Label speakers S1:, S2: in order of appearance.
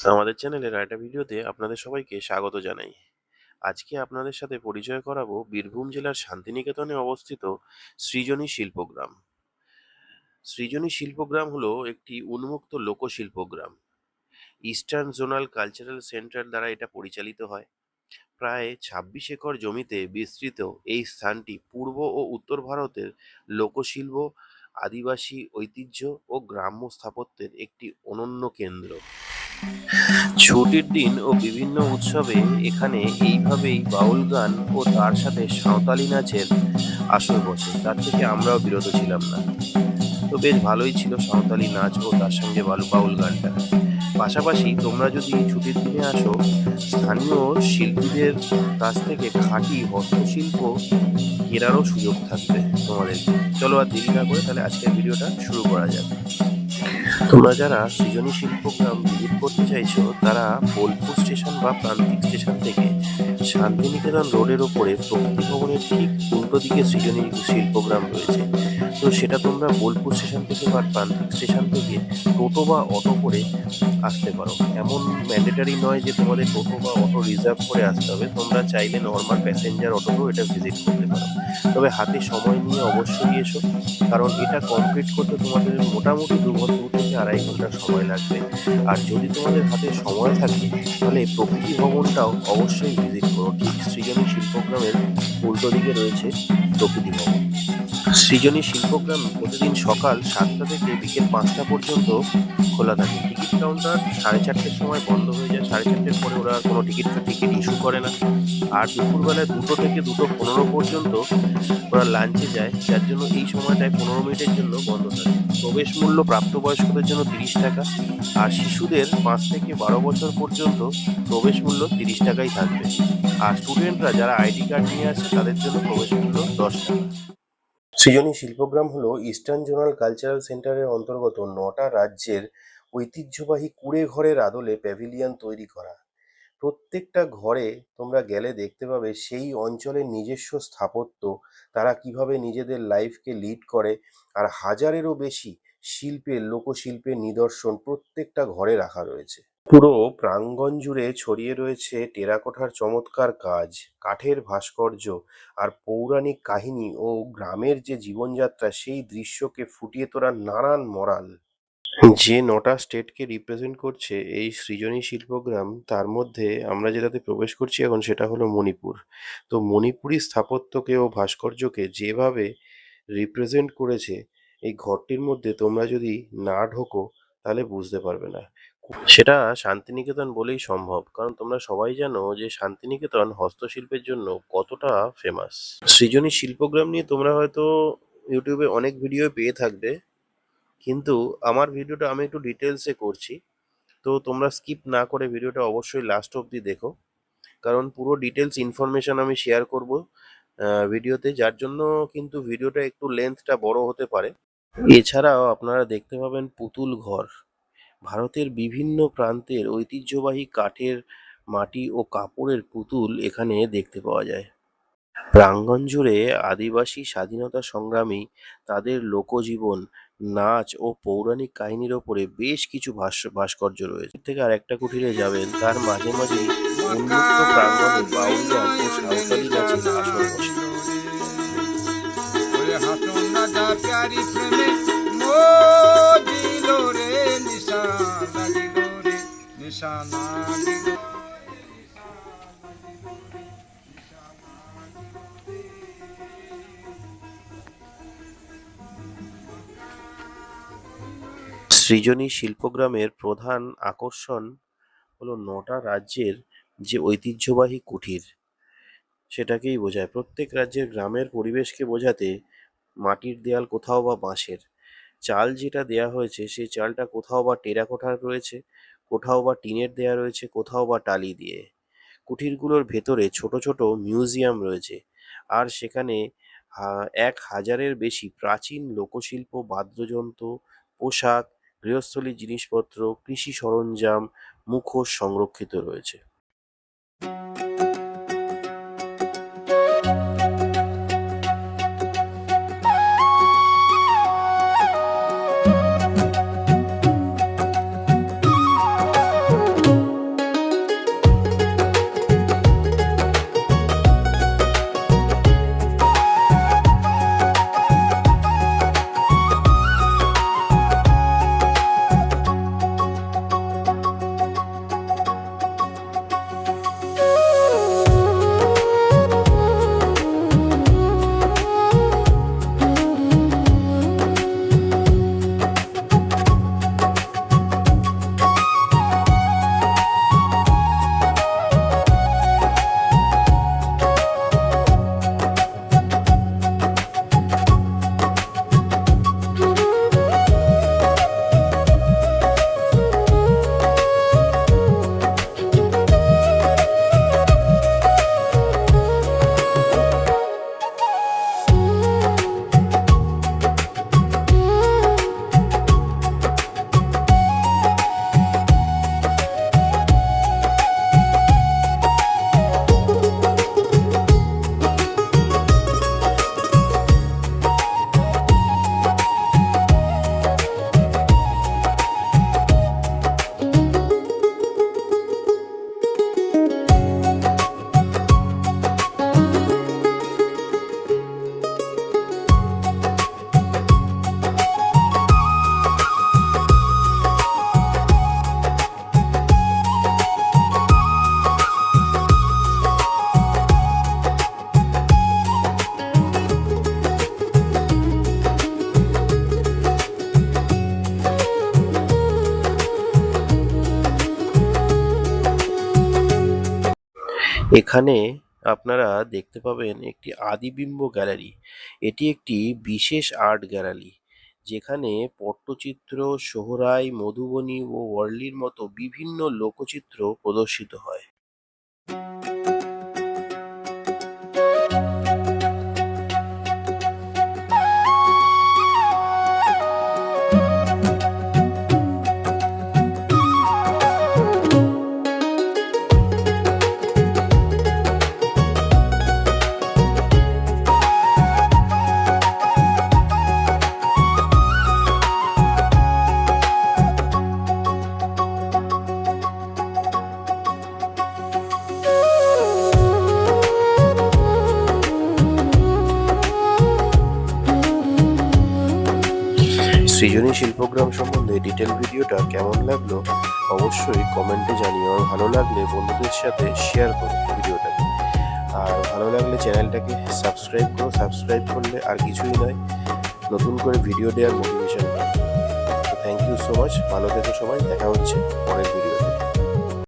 S1: আমাদের চ্যানেলের আরেকটা ভিডিওতে আপনাদের সবাইকে স্বাগত জানাই। আজকে আপনাদের সাথে পরিচয় করাবো বীরভূম জেলার শান্তিনিকেতনে অবস্থিত সৃজনী শিল্পগ্রাম। সৃজনী শিল্পগ্রাম হলো একটি উন্মুক্ত লোকশিল্পগ্রাম। ইস্টার্ন জোনাল কালচারাল সেন্টার দ্বারা এটা পরিচালিত হয়। প্রায় ২৬ একর জমিতে বিস্তৃত এই স্থানটি পূর্ব ও উত্তর ভারতের লোকশিল্প, আদিবাসী ঐতিহ্য ও গ্রাম্য স্থাপত্যের একটি অনন্য কেন্দ্র। ছুটির দিন ও বিভিন্ন উৎসবে এখানে এইভাবেই বাউল গান ও তার সাথে সাঁওতালি নাচের আসর বসে। তার থেকে আমরাও বিরত ছিলাম না। তো বেশ ভালোই ছিল সাঁওতালি নাচ ও তার সঙ্গে বাউল গানটা। পাশাপাশি তোমরা যদি ছুটির দিনে আসো, স্থানীয় শিল্পীদের কাছ থেকে খাঁটি হস্তশিল্প কেনারও সুযোগ থাকবে তোমাদের। চলো আর দেরি না করে তাহলে আজকের ভিডিওটা শুরু করা যাক। তোমরা যারা সৃজনী শিল্পগ্রাম ভিজিট করতে চাইছো, তারা বোলপুর স্টেশন বা প্রান্তিক স্টেশন থেকে শান্তিনিকেতন রোডের ওপরে প্রগতি ভবনের ঠিক উল্টো দিকে সৃজনী শিল্পগ্রাম রয়েছে। তো সেটা তোমরা বোলপুর স্টেশন থেকে বা প্রান্তিক স্টেশন থেকে টোটো বা অটো করে আসতে পারো। এমন ম্যান্ডেটারি নয় যে তোমাদের টোটো বা অটো রিজার্ভ করে আসতে হবে। তোমরা চাইলে নর্মাল প্যাসেঞ্জার অটোতেও এটা ভিজিট করতে পারো। তবে হাতে সময় নিয়ে অবশ্যই এসো, কারণ এটা কমপ্লিট করতে তোমাদের মোটামুটি 2 থেকে 2.5 ঘন্টা সময় লাগবে। আর যদি তোমাদের হাতে সময় থাকে তাহলে প্রকৃতি ভবনটাও অবশ্যই ভিজিট করো। ঠিক সৃজনী শিল্পগ্রামের উল্টো দিকে রয়েছে প্রকৃতি ভবন। সৃজনী শিল্পগ্রাম প্রতিদিন সকাল 7টা থেকে বিকেল 5টা পর্যন্ত খোলা থাকে। টিকিট কাউন্টার 4:30-র সময় বন্ধ হয়ে যায়। 4:30-র পরে ওরা কোনো টিকিট ইস্যু করে না। আর দুপুরবেলায় 2টো থেকে 2:15 পর্যন্ত ওরা লাঞ্চে যায়, যার জন্য এই সময়টায় 15 মিনিটের জন্য বন্ধ থাকে। প্রবেশ মূল্য প্রাপ্তবয়স্কদের জন্য 30 টাকা, আর শিশুদের 5 থেকে 12 বছর পর্যন্ত প্রবেশ মূল্য 30 টাকাই থাকবে। আর স্টুডেন্টরা যারা আইডি কার্ড নিয়ে আসে তাদের জন্য প্রবেশ মূল্য 10 টাকা। সৃজনী শিল্পগ্রাম হলো ইস্টার্ন জোনাল কালচারাল সেন্টারের অন্তর্গত 9টা রাজ্যের ঐতিহ্যবাহী কুঁড়ে ঘরের আদলে প্যাভিলিয়ন তৈরি করা। প্রত্যেকটা ঘরে তোমরা গেলে দেখতে পাবে সেই অঞ্চলের নিজস্ব স্থাপত্য, তারা কিভাবে নিজেদের লাইফকে লিড করে। আর হাজারেরও বেশি লোকশিল্পের নিদর্শন প্রত্যেকটা ঘরে রাখা রয়েছে। পুরো প্রাঙ্গণ জুড়ে ছড়িয়ে রয়েছে টেরাকোটার চমৎকার কাজ, কাঠের ভাস্কর্য, আর পৌরাণিক কাহিনী ও গ্রামের যে জীবনযাত্রা সেই দৃশ্যকে ফুটিয়ে তোলার নানান মরাল। যে 9টা স্টেটকে রিপ্রেজেন্ট করছে এই সৃজনী শিল্পগ্রাম, তার মধ্যে আমরা যেটাতে প্রবেশ করছি এখন সেটা হলো মণিপুর। তো মণিপুরি স্থাপত্যকে ও ভাস্কর্যকে যেভাবে রিপ্রেজেন্ট করেছে এই ঘরটির মধ্যে, তোমরা যদি না ঢোকো তাহলে বুঝতে পারবে না। সেটা শান্তিনিকেতন বলেই সম্ভব, কারণ তোমরা সবাই জানো যে শান্তিনিকেতন হস্তশিল্পের জন্য কতটা ফেমাস। সৃজনী শিল্পগ্রাম নিয়ে তোমরা হয়তো ইউটিউবে অনেক ভিডিও পেয়ে থাকবে, কিন্তু আমার ভিডিওটা আমি একটু ডিটেলসে করছি। তো তোমরা স্কিপ না করে ভিডিওটা অবশ্যই লাস্ট অবধি দেখো, কারণ পুরো ডিটেলস ইনফরমেশন আমি শেয়ার করব ভিডিওতে, যার জন্য কিন্তু ভিডিওটা একটু লেন্থটা বড় হতে পারে। এছাড়াও আপনারা দেখতে পাবেন পুতুল ঘর। ভারতের বিভিন্ন প্রান্তের ঐতিহ্যবাহী কাঠের, মাটি ও কাপড়ের পুতুল এখানে দেখতে পাওয়া যায়। প্রাঙ্গণ জুড়ে আদিবাসী স্বাধীনতা সংগ্রামী, তাদের লোকজীবন, নাচ ও পৌরাণিক কাহিনীর ওপরে বেশ কিছু ভাস্কর্য রয়েছে। থেকে আরেকটা কুঠিরে যাবেন, তার মাঝে মাঝেই উন্মুক্ত প্রাঙ্গণে বাউল গান ও সাঁওতালি নাচের আসর বসে। সৃজনী শিল্পগ্রামের প্রধান আকর্ষণ হলো 9টা রাজ্যের যে ঐতিহ্যবাহী কুঠির, সেটাকেই বোঝায়। প্রত্যেক রাজ্যের গ্রামের পরিবেশকে বোঝাতে মাটির দেয়াল কোথাও বা বাঁশের, চাল যেটা দেয়া হয়েছে সেই চালটা কোথাও বা টেরাকোটার রয়েছে, কোথাও বা টিনের দেয়া রয়েছে, কোথাও বা টালি দিয়ে। কুঠিরগুলোর ভেতরে ছোট ছোট মিউজিয়াম রয়েছে, আর সেখানে 1000-এর বেশি প্রাচীন লোকশিল্প, বাদ্যযন্ত্র, পোশাক, গৃহস্থলীর জিনিসপত্র, কৃষি সরঞ্জাম, মুখোশ সংরক্ষিত রয়েছে। এখানে আপনারা দেখতে পাবেন একটি আদিবিম্ব গ্যালারি। এটি একটি বিশেষ আর্ট গ্যালারি, যেখানে পট্টচিত্র, সোহরাই, মধুবনী ও ওয়ার্লির মতো বিভিন্ন লোকচিত্র প্রদর্শিত হয়। সৃজনী শিল্পগ্রাম সম্বন্ধে ডিটেল ভিডিওটা কেমন লাগলো অবশ্যই কমেন্টে জানিও, আর ভালো লাগলে বন্ধুদের সাথে শেয়ার করো ভিডিওটাকে। আর ভালো লাগলে চ্যানেলটাকে সাবস্ক্রাইব করো, সাবস্ক্রাইব করলে আর কিছুই নয়, নতুন করে ভিডিও দেওয়ার মোটিভেশন পাবে। তো থ্যাংক ইউ সো মাচ, ভালো থেকো সবাই, দেখা হচ্ছে পরের ভিডিও।